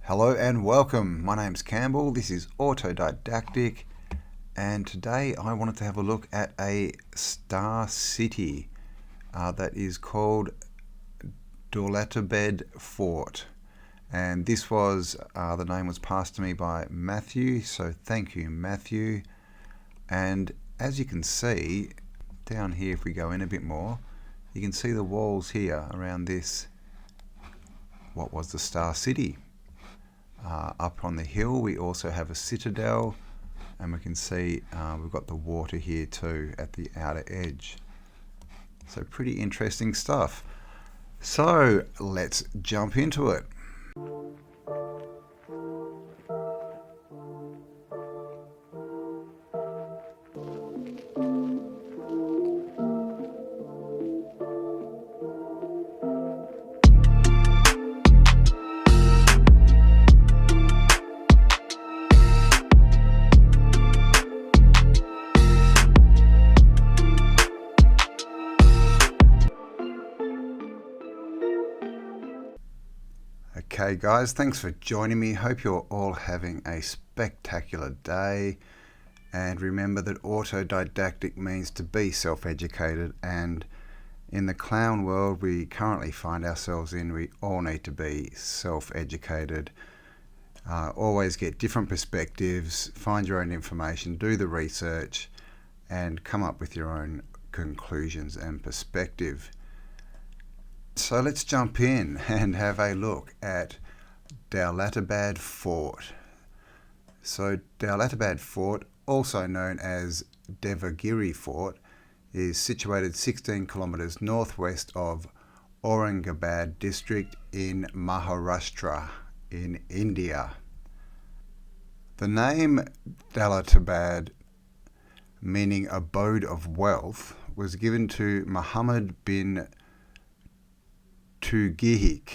Hello and welcome. My name's Campbell. This is Autodidactic, and today I wanted to have a look at a star city that is called Daulatabad Fort. And this was, the name was passed to me by Matthew, so thank you, Matthew. And as you can see, down here, if we go in a bit more, you can see the walls here around this, what was the Star City. Up on the hill we also have a citadel, and we can see we've got the water here too at the outer edge. So pretty interesting stuff. So let's jump into it. Okay guys, thanks for joining me. Hope you're all having a spectacular day. And remember that autodidactic means to be self-educated, and in the clown world we currently find ourselves in, we all need to be self-educated. Always get different perspectives, find your own information, do the research, and come up with your own conclusions and perspective. So let's jump in and have a look at Daulatabad Fort. So Daulatabad Fort, also known as Devagiri Fort, is situated 16 kilometres northwest of Aurangabad district in Maharashtra in India. The name Daulatabad, meaning abode of wealth, was given to Muhammad bin Tughiq,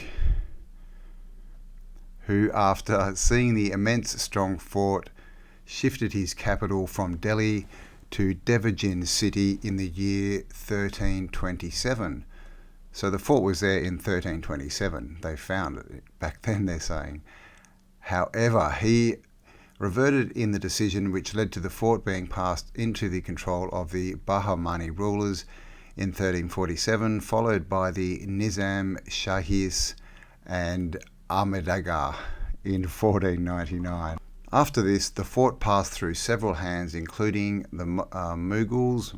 who, after seeing the immense strong fort, shifted his capital from Delhi to Devagiri city in the year 1327. So the fort was there in 1327. They found it back then, they're saying. However, he reverted in the decision, which led to the fort being passed into the control of the Bahmani rulers in 1347, followed by the Nizam Shahis and Ahmednagar in 1499. After this, the fort passed through several hands, including the Mughals,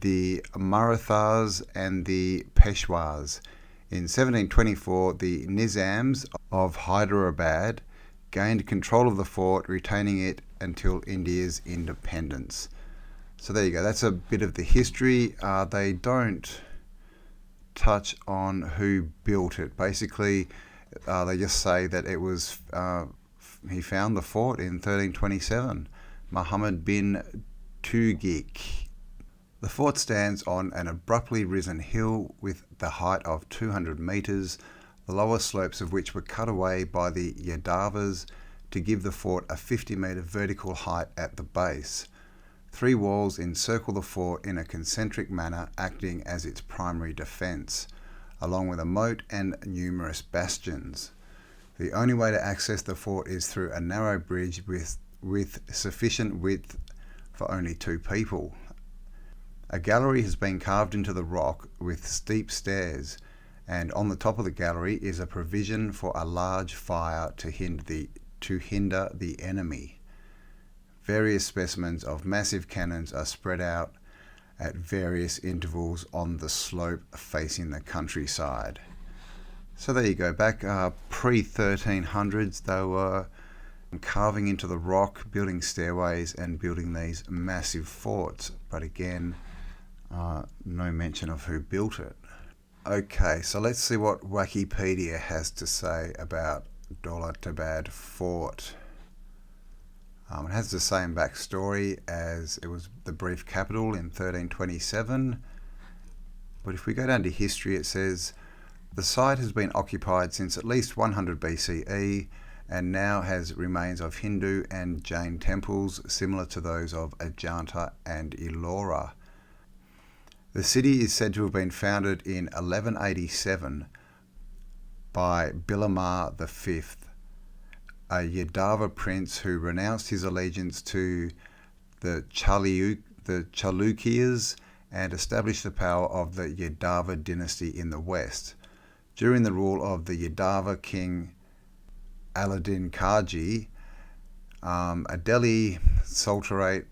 the Marathas, and the Peshwas. In 1724, the Nizams of Hyderabad gained control of the fort, retaining it until India's independence. So there you go, that's a bit of the history. They don't touch on who built it. Basically, they just say that it was, he found the fort in 1327, Muhammad bin Tughiq. The fort stands on an abruptly risen hill with the height of 200 metres, the lower slopes of which were cut away by the Yadavas to give the fort a 50-metre vertical height at the base. 3 walls encircle the fort in a concentric manner, acting as its primary defence, along with a moat and numerous bastions. The only way to access the fort is through a narrow bridge with sufficient width for only 2 people. A gallery has been carved into the rock with steep stairs, and on the top of the gallery is a provision for a large fire to hinder the enemy. Various specimens of massive cannons are spread out at various intervals on the slope facing the countryside. So there you go, back pre-1300s they were carving into the rock, building stairways and building these massive forts, but again, no mention of who built it. Okay, so let's see what Wikipedia has to say about Daulatabad Fort. It has the same backstory as it was the brief capital in 1327. But if we go down to history, it says the site has been occupied since at least 100 BCE and now has remains of Hindu and Jain temples similar to those of Ajanta and Ellora. The city is said to have been founded in 1187 by Bilamar V, a Yadava prince who renounced his allegiance to the Chalukyas and established the power of the Yadava dynasty in the west. During the rule of the Yadava king Aladdin Khaji, a Delhi sultanate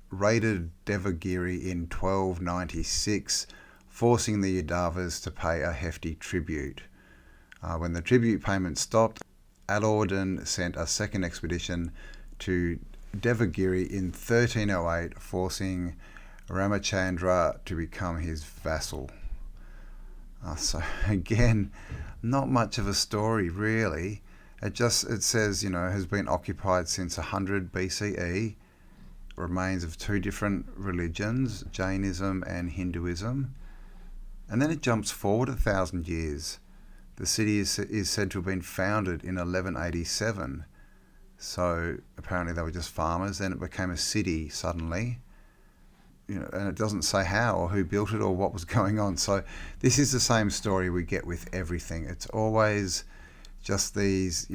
raided Devagiri in 1296, forcing the Yadavas to pay a hefty tribute. When the tribute payment stopped, Aladdin sent a second expedition to Devagiri in 1308, forcing Ramachandra to become his vassal. So again, not much of a story really. It says, has been occupied since 100 BCE, remains of two different religions, Jainism and Hinduism. And then it jumps forward 1,000 years. The city is said to have been founded in 1187. So apparently they were just farmers, then it became a city suddenly. And it doesn't say how or who built it or what was going on. So this is the same story we get with everything. It's always just these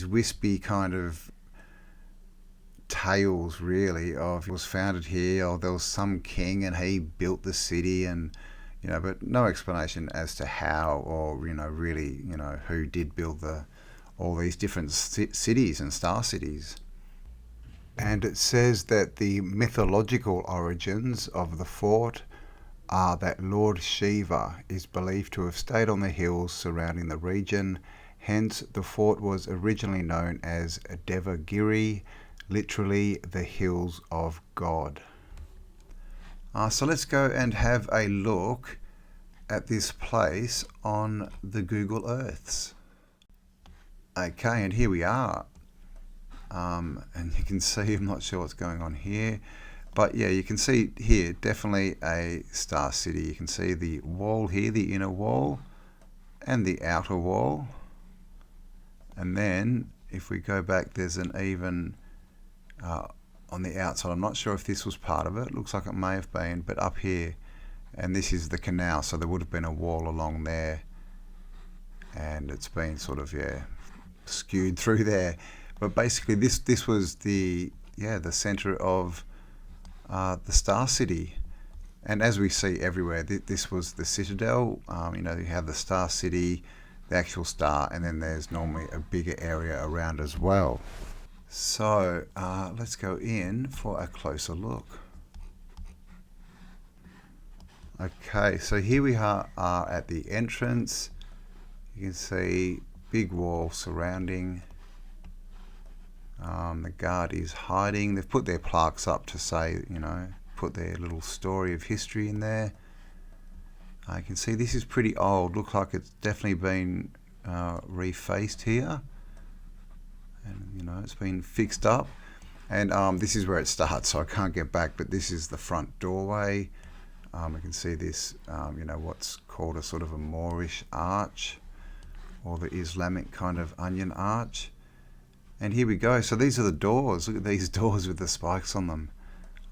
wispy kind of tales, really, of it was founded here, or there was some king and he built the city, and but no explanation as to how, or really who did build all these different cities and star cities. And it says that the mythological origins of the fort are that Lord Shiva is believed to have stayed on the hills surrounding the region. Hence, the fort was originally known as Devagiri, literally the hills of God. So let's go and have a look at this place on the Google Earths. Okay, and here we are. And you can see, I'm not sure what's going on here, but yeah, you can see here definitely a star city. You can see the wall here, the inner wall and the outer wall. And then if we go back, there's an even on the outside. I'm not sure if this was part of it. Looks like it may have been, but up here, and this is the canal, so there would have been a wall along there, and it's been sort of skewed through there. But basically this was the center of the Star City. And as we see everywhere, this was the citadel. You have the Star City, the actual star, and then there's normally a bigger area around as well. So let's go in for a closer look. Okay, so here we are at the entrance. You can see big wall surrounding. The guard is hiding. They've put their plaques up to say, put their little story of history in there. I can see this is pretty old. Looks like it's definitely been refaced here. And, it's been fixed up. And this is where it starts, so I can't get back, but this is the front doorway. We can see this, what's called a sort of a Moorish arch, or the Islamic kind of onion arch. And here we go. So these are the doors. Look at these doors with the spikes on them.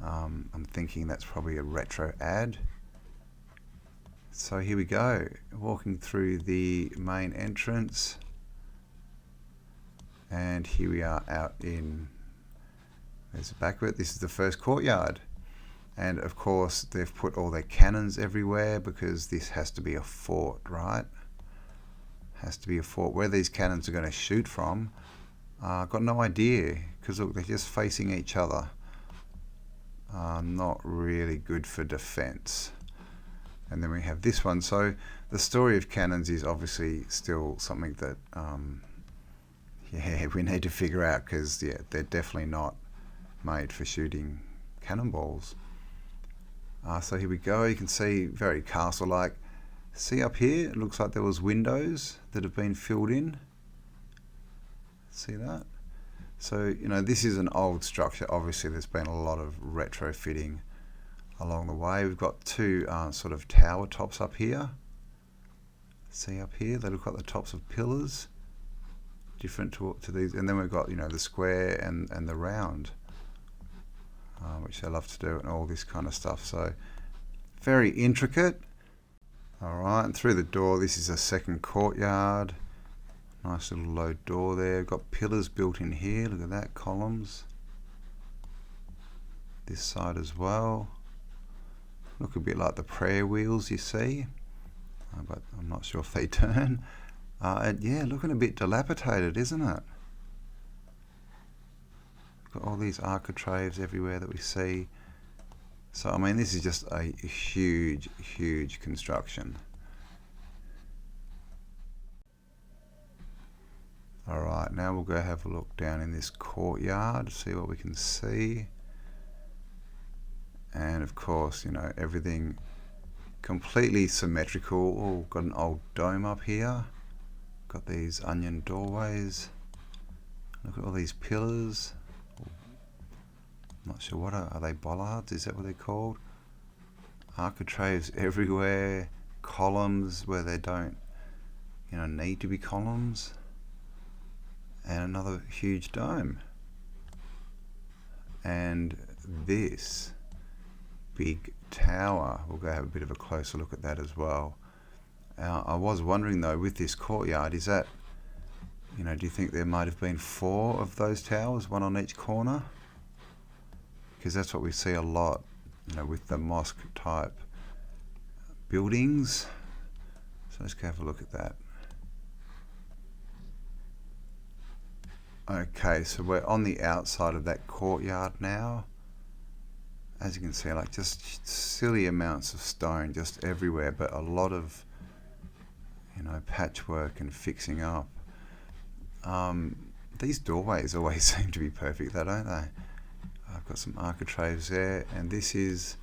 I'm thinking that's probably a retro ad. So here we go, walking through the main entrance. And here we are out in, there's the back of it. This is the first courtyard. And of course, they've put all their cannons everywhere because this has to be a fort, right? Has to be a fort. Where these cannons are going to shoot from, I've got no idea, because look, they're just facing each other. Not really good for defense. And then we have this one. So the story of cannons is obviously still something that we need to figure out, because they're definitely not made for shooting cannonballs. So here we go. You can see very castle-like. See up here, it looks like there was windows that have been filled in. See that? So, this is an old structure. Obviously, there's been a lot of retrofitting along the way. We've got two sort of tower tops up here. See up here? They look like the tops of pillars. Different to these. And then we've got, the square and the round, which they love to do, and all this kind of stuff. So, very intricate. All right, and through the door, this is a second courtyard. Nice little low door there. Got pillars built in here. Look at that, columns. This side as well. Look a bit like the prayer wheels you see, but I'm not sure if they turn. And yeah, looking a bit dilapidated, isn't it? Got all these architraves everywhere that we see. So I mean, this is just a huge, huge construction. Alright, now we'll go have a look down in this courtyard, see what we can see. And of course, you know, everything completely symmetrical. Oh, got an old dome up here. Got these onion doorways. Look at all these pillars. Not sure what are they, bollards? Is that what they're called? Architraves everywhere. Columns where they don't, you know, need to be columns. And another huge dome. And this big tower, we'll go have a bit of a closer look at that as well. I was wondering though, with this courtyard, is that, you know, do you think there might have been 4 of those towers, one on each corner? Because that's what we see a lot, you know, with the mosque type buildings. So let's go have a look at that. Okay, so we're on the outside of that courtyard now. As you can see, like just silly amounts of stone just everywhere, but a lot of, you know, patchwork and fixing up. These doorways always seem to be perfect though, don't they? I've got some architraves there, and this is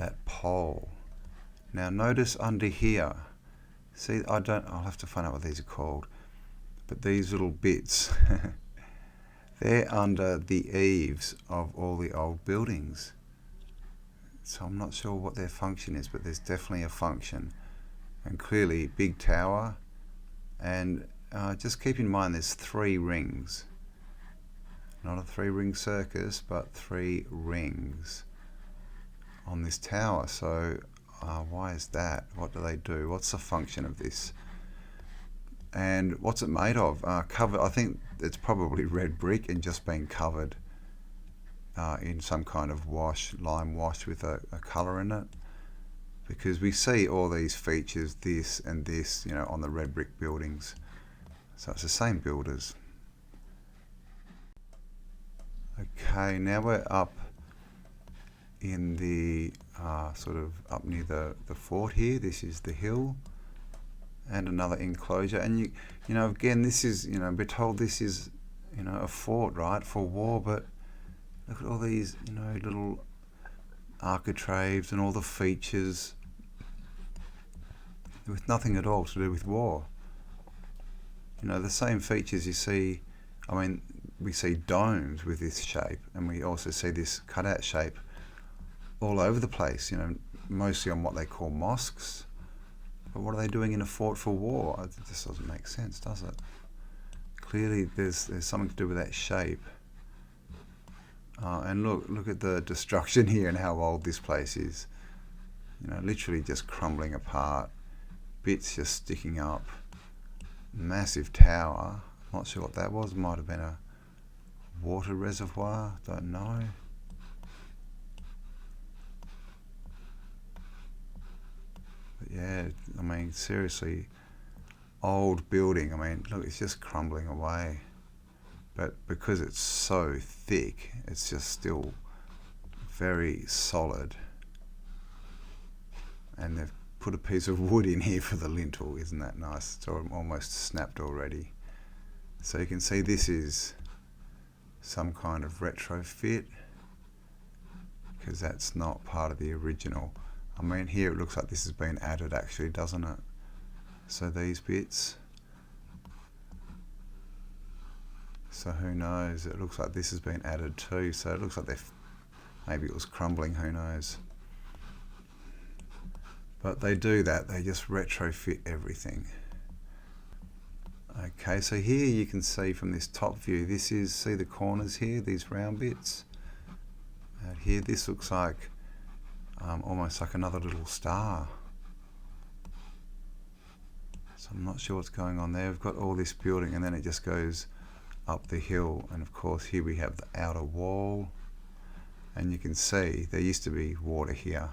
that pole. Now notice under here, see, I'll have to find out what these are called, but these little bits, they're under the eaves of all the old buildings. So I'm not sure what their function is, but there's definitely a function. And clearly, big tower. And just keep in mind there's 3 rings. Not a 3-ring circus, but 3 rings on this tower. So why is that? What do they do? What's the function of this? And what's it made of? Covered, I think it's probably red brick and just been covered in some kind of wash, lime wash with a colour in it. Because we see all these features, this and this, you know, on the red brick buildings. So it's the same builders. Okay, now we're up in the sort of up near the fort here. This is the hill. And another enclosure, and you know, again, this is, you know, we're told this is, you know, a fort, right, for war, but look at all these, you know, little architraves and all the features with nothing at all to do with war. You know, the same features you see, I mean, we see domes with this shape, and we also see this cutout shape all over the place, you know, mostly on what they call mosques. But what are they doing in a fort for war? It just doesn't make sense, does it? Clearly there's something to do with that shape. And look at the destruction here and how old this place is. You know, literally just crumbling apart. Bits just sticking up. Massive tower. Not sure what that was. Might have been a water reservoir. Don't know. Yeah, I mean, seriously, old building. I mean, look, it's just crumbling away. But because it's so thick, it's just still very solid. And they've put a piece of wood in here for the lintel. Isn't that nice? It's almost snapped already. So you can see this is some kind of retrofit, because that's not part of the original. I mean, here it looks like this has been added actually, doesn't it? So these bits. So who knows? It looks like this has been added too. So it looks like maybe it was crumbling, who knows? But they do that, they just retrofit everything. Okay, so here you can see from this top view, this is, see the corners here, these round bits? Out here, this looks like almost like another little star. So So I'm not sure what's going on there. We've got all this building and then it just goes up the hill, and of course here we have the outer wall, and you can see there used to be water here.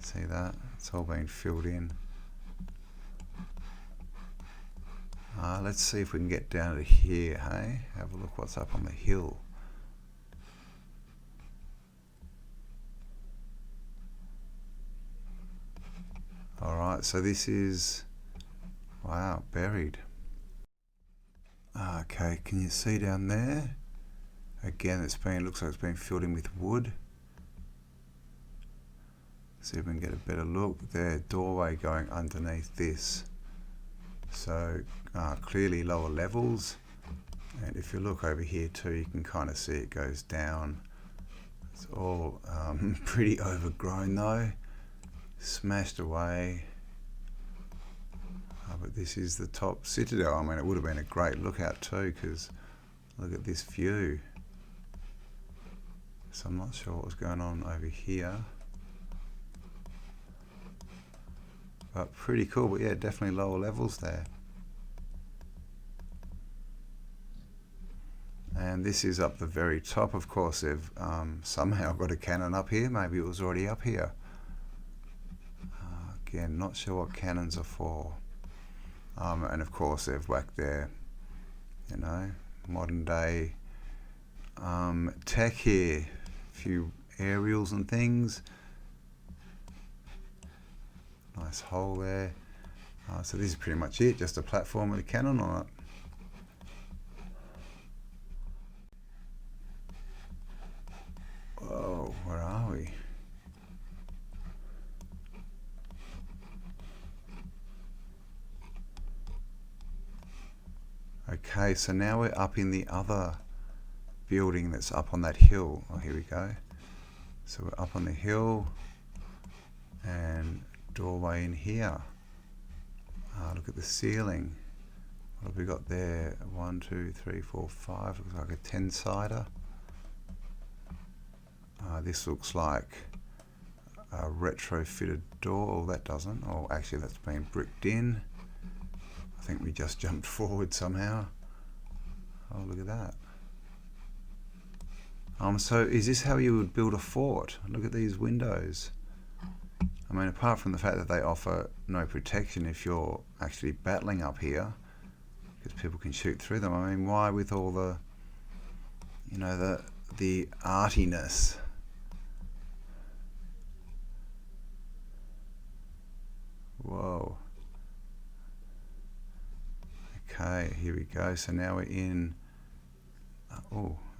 See that? It's all been filled in. Let's see if we can get down to here, hey? Have a look what's up on the hill. Alright, so this is, wow, buried. Okay, can you see down there? Again, looks like it's been filled in with wood. See if we can get a better look. There, doorway going underneath this. So clearly lower levels. And if you look over here too, you can kind of see it goes down. It's all pretty overgrown though. Smashed away. But this is the top citadel. I mean, it would have been a great lookout too, because look at this view. So I'm not sure what was going on over here. But pretty cool, but yeah, definitely lower levels there. And this is up the very top. Of course, they've somehow got a cannon up here. Maybe it was already up here. Again, not sure what cannons are for. And of course, they've whacked their, you know, modern day tech here. A few aerials and things. Nice hole there. So this is pretty much it, just a platform with a cannon on it. Whoa, where are we? Okay, so now we're up in the other building that's up on that hill. Oh, here we go. So we're up on the hill and doorway in here. Look at the ceiling. What have we got there? 1, 2, 3, 4, 5. Looks like a 10-sider. This looks like a retrofitted door. Oh, that doesn't. Oh, actually that's been bricked in. I think we just jumped forward somehow. Oh, look at that. So is this how you would build a fort? Look at these windows. I mean, apart from the fact that they offer no protection if you're actually battling up here, because people can shoot through them. I mean, why with all the, you know, the artiness? Whoa. Okay, here we go. So now we're in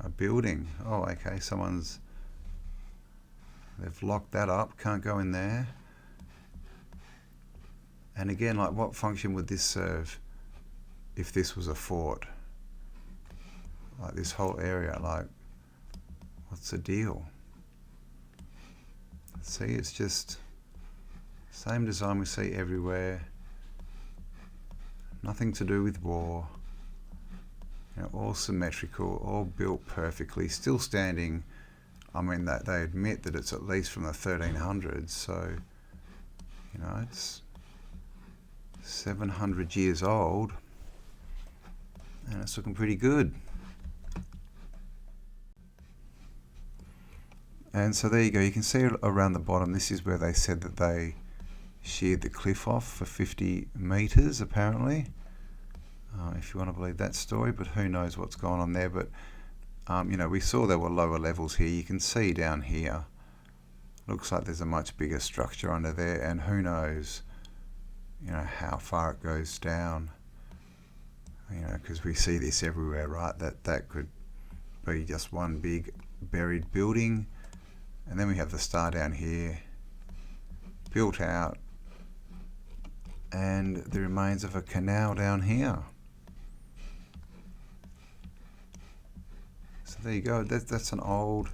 a building. Oh, okay, they've locked that up, can't go in there. And again, like, what function would this serve if this was a fort? Like, this whole area, like, what's the deal? See, it's just same design we see everywhere. Nothing to do with war. You know, all symmetrical, all built perfectly, still standing. I mean, that they admit that it's at least from the 1300s, so, you know, it's 700 years old, and it's looking pretty good. And so there you go, you can see around the bottom, this is where they said that they sheared the cliff off for 50 meters apparently, if you want to believe that story, but who knows what's going on there. But you know, we saw there were lower levels here. You can see down here, looks like there's a much bigger structure under there, and who knows, you know, how far it goes down. You know, because we see this everywhere, right? That could be just one big buried building. And then we have the star down here, built out, and the remains of a canal down here. So there you go, that's an old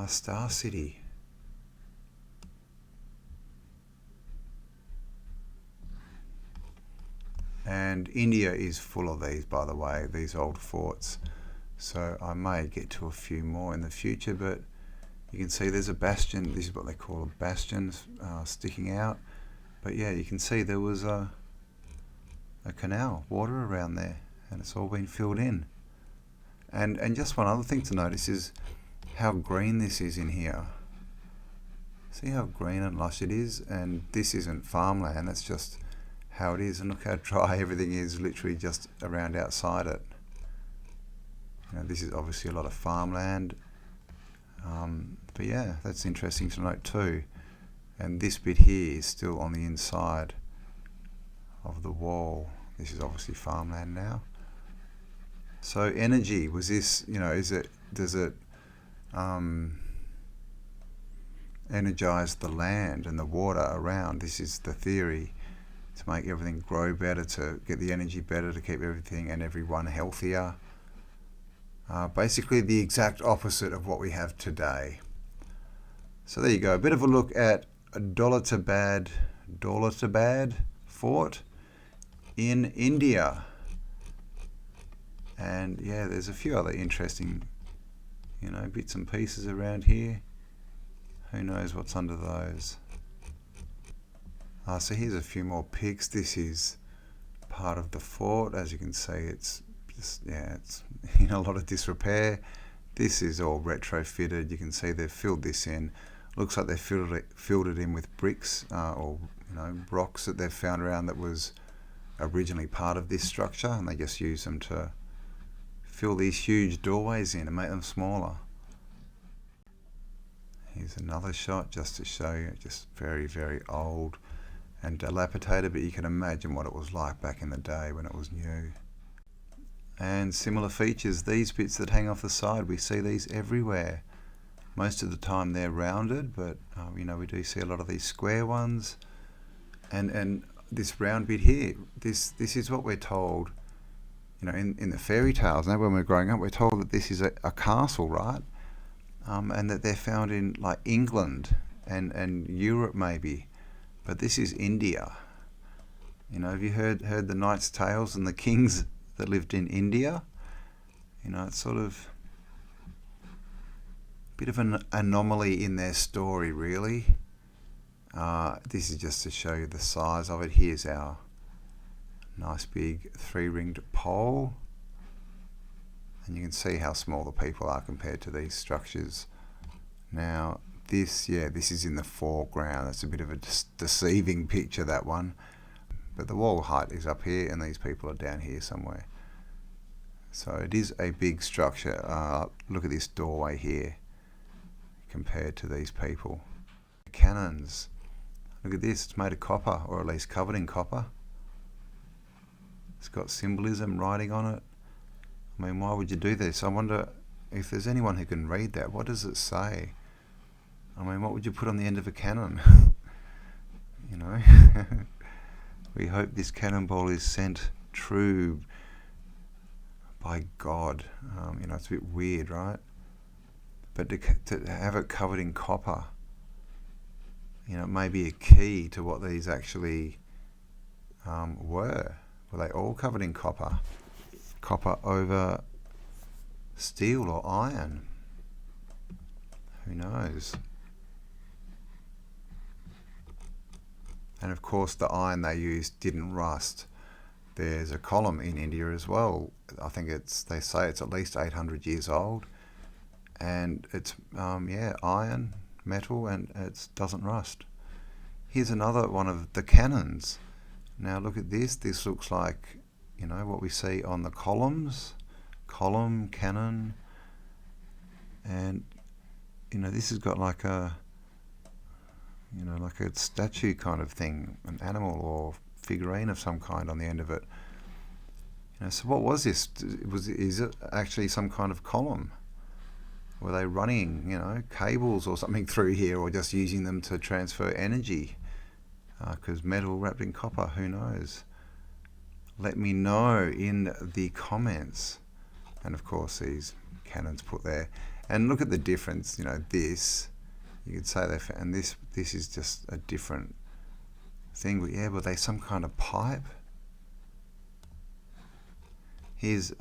star city. And India is full of these, by the way, these old forts. So I may get to a few more in the future, but you can see there's a bastion. This is what they call a bastion, sticking out. But yeah, you can see there was a canal, water around there, and it's all been filled in. And just one other thing to notice is how green this is in here. See how green and lush it is? And this isn't farmland, that's just how it is. And look how dry everything is, literally just around outside it. You know, this is obviously a lot of farmland. But yeah, that's interesting to note too. And this bit here is still on the inside of the wall. This is obviously farmland now. So energy, was this, you know, does it energize the land and the water around? This is the theory, to make everything grow better, to get the energy better, to keep everything and everyone healthier. Basically the exact opposite of what we have today. So there you go, a bit of a look at Daulatabad Fort in India. And yeah, there's a few other interesting, you know, bits and pieces around here. Who knows what's under those. So here's a few more pics. This is part of the fort. As you can see, it's just, yeah, it's in a lot of disrepair. This is all retrofitted. You can see they've filled this in. Looks like they've filled it in with bricks or, you know, rocks that they've found around that was originally part of this structure, and they just use them to fill these huge doorways in and make them smaller. Here's another shot just to show you, just very, very old and dilapidated, but you can imagine what it was like back in the day when it was new. And similar features, these bits that hang off the side, we see these everywhere. Most of the time they're rounded, but you know, we do see a lot of these square ones. And this round bit here, this is what we're told, you know, in the fairy tales. Now when we're growing up, we're told that this is a castle, right? And that they're found in like England and Europe maybe, but this is India. You know, have you heard the Knight's Tales and the kings that lived in India? You know, it's sort of a bit of an anomaly in their story, really. This is just to show you the size of it. Here's our nice big 3-ringed pole. And you can see how small the people are compared to these structures. Now, this is in the foreground. That's a bit of a deceiving picture, that one. But the wall height is up here, and these people are down here somewhere. So it is a big structure. Look at this doorway here, compared to these people. Cannons. Look at this. It's made of copper, or at least covered in copper. It's got symbolism writing on it. I mean, why would you do this? I wonder if there's anyone who can read that. What does it say? I mean, what would you put on the end of a cannon? You know? We hope this cannonball is sent true by God. You know, it's a bit weird, right? But to have it covered in copper, you know, it may be a key to what these actually were. Were they all covered in copper? Copper over steel or iron? Who knows? And of course the iron they used didn't rust. There's a column in India as well. I think they say it's at least 800 years old, and it's iron, metal, and it doesn't rust. Here's another one of the cannons. Now look at this. This looks like, you know, what we see on the columns. Column, cannon. And, you know, this has got like a, you know, like a statue kind of thing, an animal or figurine of some kind on the end of it. You know, so what was this? Is it actually some kind of column? Were they running, you know, cables or something through here, or just using them to transfer energy? Because metal wrapped in copper, who knows? Let me know in the comments. And of course these cannons put there. And look at the difference, you know, this, you could say they, and this is just a different thing. But yeah, were they some kind of pipe? Here's,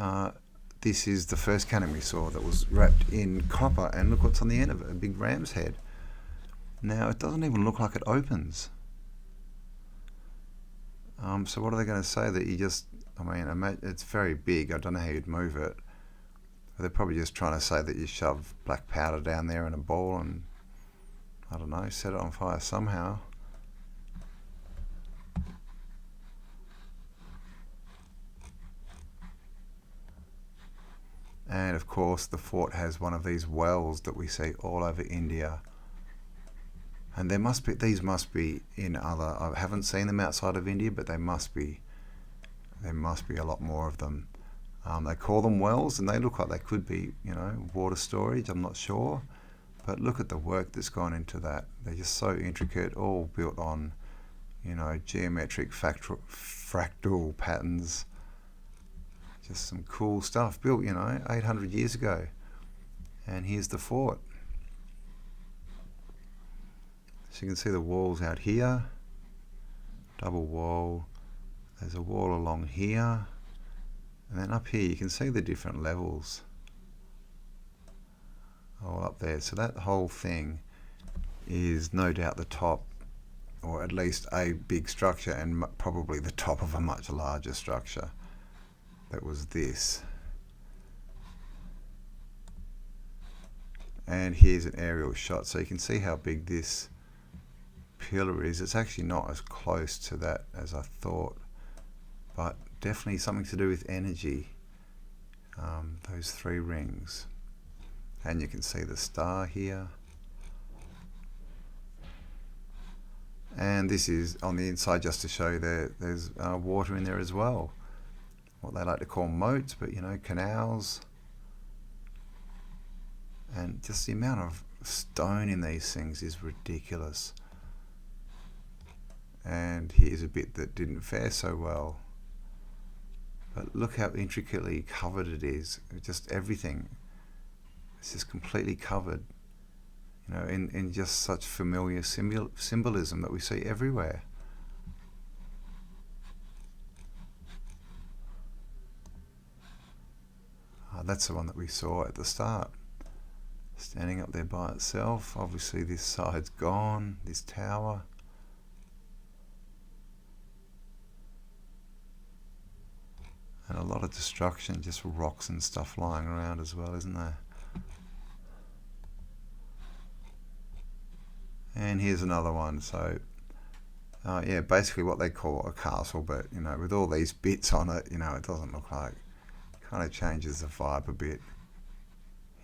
this is the first cannon we saw that was wrapped in copper, and look what's on the end of it, a big ram's head. Now it doesn't even look like it opens. So what are they going to say? That you just, I mean, it's very big. I don't know how you'd move it. But they're probably just trying to say that you shove black powder down there in a ball and, I don't know, set it on fire somehow. And of course the fort has one of these wells that we see all over India. And these must be in other, I haven't seen them outside of India, but there must be a lot more of them. They call them wells, and they look like they could be, water storage. I'm not sure, but look at the work that's gone into that. They're just so intricate, all built on, geometric fractal patterns. Just some cool stuff built, 800 years ago. And here's the fort. So you can see the walls out here, double wall. There's a wall along here, and then up here you can see the different levels all up there. So that whole thing is no doubt the top, or at least a big structure, and probably the top of a much larger structure that was this. And here's an aerial shot, so you can see how big this pillar is. It's actually not as close to that as I thought, but definitely something to do with energy, those 3 rings. And you can see the star here, and this is on the inside just to show there's water in there as well, what they like to call moats, but canals. And just the amount of stone in these things is ridiculous. And here's a bit that didn't fare so well, but look how intricately covered it is. Just everything, it's just completely covered, in just such familiar symbolism that we see everywhere. That's the one that we saw at the start, standing up there by itself. Obviously this side's gone, this tower. And a lot of destruction, just rocks and stuff lying around as well, isn't there? And here's another one. So yeah, basically what they call a castle, but with all these bits on it, it doesn't look like. Kind of changes the vibe a bit.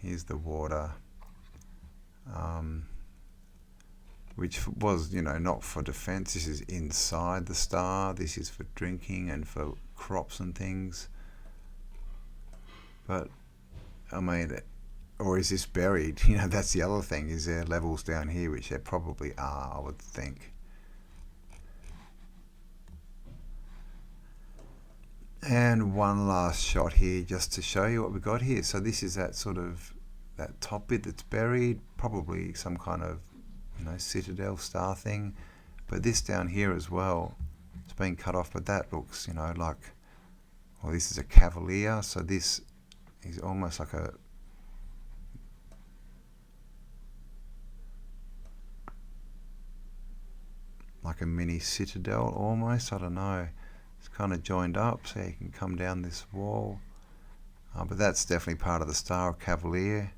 Here's the water, which was, not for defense. This is inside the star. This is for drinking and for crops and things. But I mean, or is this buried? That's the other thing. Is there levels down here, which there probably are, I would think. And one last shot here just to show you what we got here. So this is that top bit that's buried, probably some kind of citadel star thing. But this down here as well, it's been cut off, but that looks like, well, this is a cavalier, so this is almost like a mini citadel almost. I don't know. It's kind of joined up so you can come down this wall, but that's definitely part of the Star of Cavalier.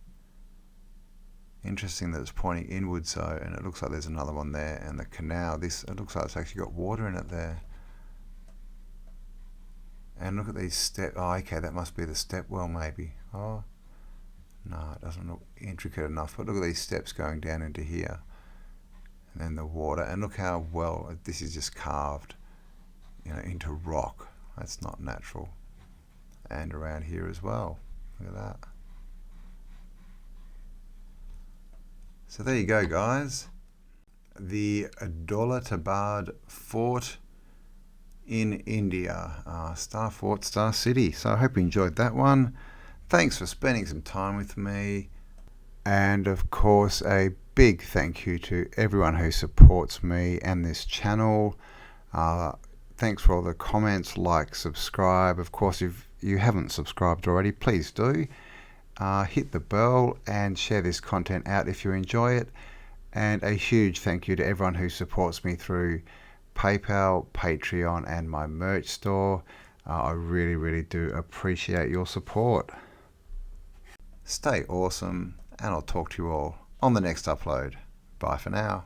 Interesting that it's pointing inwards, so, and it looks like there's another one there. And the canal, it looks like it's actually got water in it there. And look at these steps. Oh, okay, that must be the step well, maybe. Oh, no, it doesn't look intricate enough, but look at these steps going down into here, and then the water. And look how well this is just carved into rock. That's not natural. And around here as well, look at that. So there you go, guys, the Daulatabad fort in India, Star Fort, Star City. So I hope you enjoyed that one. Thanks for spending some time with me, and of course a big thank you to everyone who supports me and this channel. Thanks for all the comments, like, subscribe. Of course, if you haven't subscribed already, please do. Hit the bell and share this content out if you enjoy it. And a huge thank you to everyone who supports me through PayPal, Patreon, and my merch store. I really do appreciate your support. Stay awesome, and I'll talk to you all on the next upload. Bye for now.